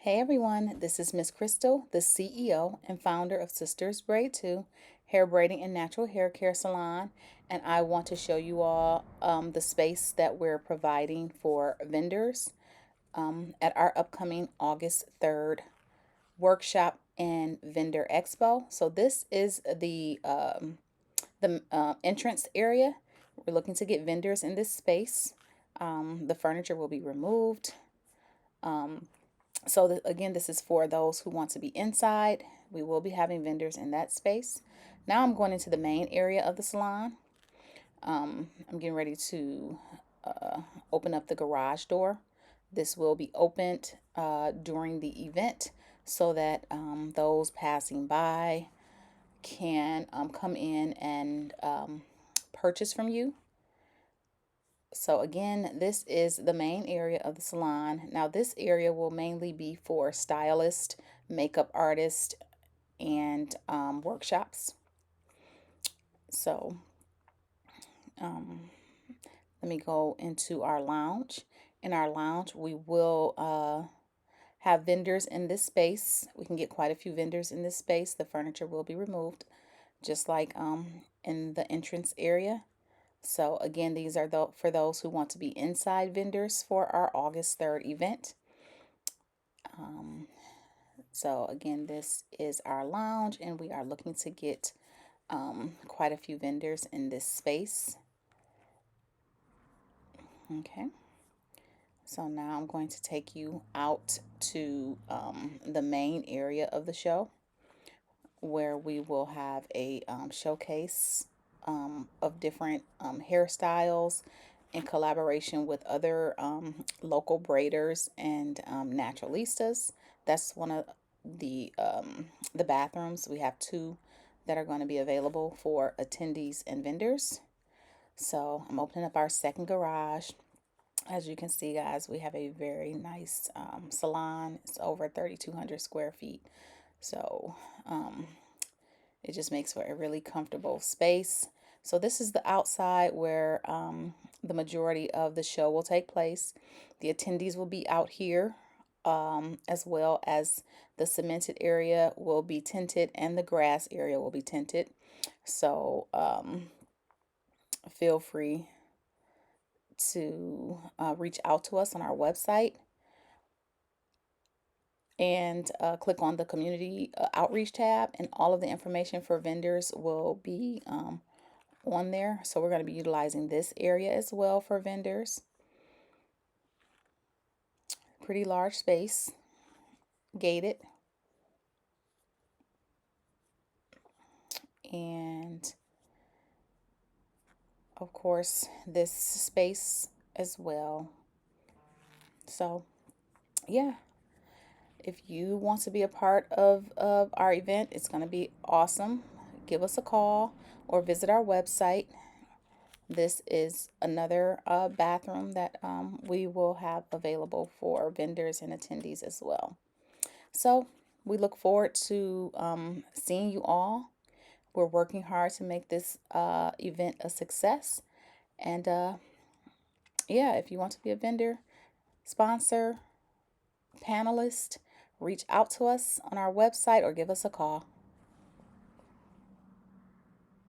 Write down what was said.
Hey everyone, this is Miss Crystal, the CEO and founder of Sisters Braid 2, hair braiding and natural hair care salon, and I want to show you all the space that we're providing for vendors at our upcoming August 3rd workshop and Vendor Expo. So this is the entrance area. We're looking to get vendors in this space. The furniture will be removed. So again, this is for those who want to be inside. We will be having vendors in that space. Now I'm going into the main area of the salon. I'm getting ready to open up the garage door. This will be opened during the event so that those passing by can come in and purchase from you. So again, this is the main area of the salon. Now this area will mainly be for stylists, makeup artists, and workshops. So let me go into our lounge. In our lounge, we will have vendors in this space. We can get quite a few vendors in this space. The furniture will be removed, just like in the entrance area. So again, these are for those who want to be inside vendors for our August 3rd event. So again, this is our lounge, and we are looking to get quite a few vendors in this space. Okay. So now I'm going to take you out to the main area of the show, where we will have a showcase of different hairstyles in collaboration with other local braiders and naturalistas. That's one of the bathrooms. We have two that are going to be available for attendees and vendors. So I'm opening up our second garage. As you can see, guys, we have a very nice salon. It's over 3,200 square feet. So it just makes for a really comfortable space. So this is the outside where the majority of the show will take place. The attendees will be out here, as well as the cemented area will be tinted and the grass area will be tinted. So feel free to reach out to us on our website and click on the community outreach tab, and all of the information for vendors will be on there. So we're going to be utilizing this area as well for vendors. Pretty large space, gated, and of course this space as well. So yeah, if you want to be a part of our event, it's going to be awesome. Give us a call or visit our website. This is another bathroom that we will have available for vendors and attendees as well. So we look forward to seeing you all. We're working hard to make this event a success. And yeah, if you want to be a vendor, sponsor, panelist, reach out to us on our website or give us a call.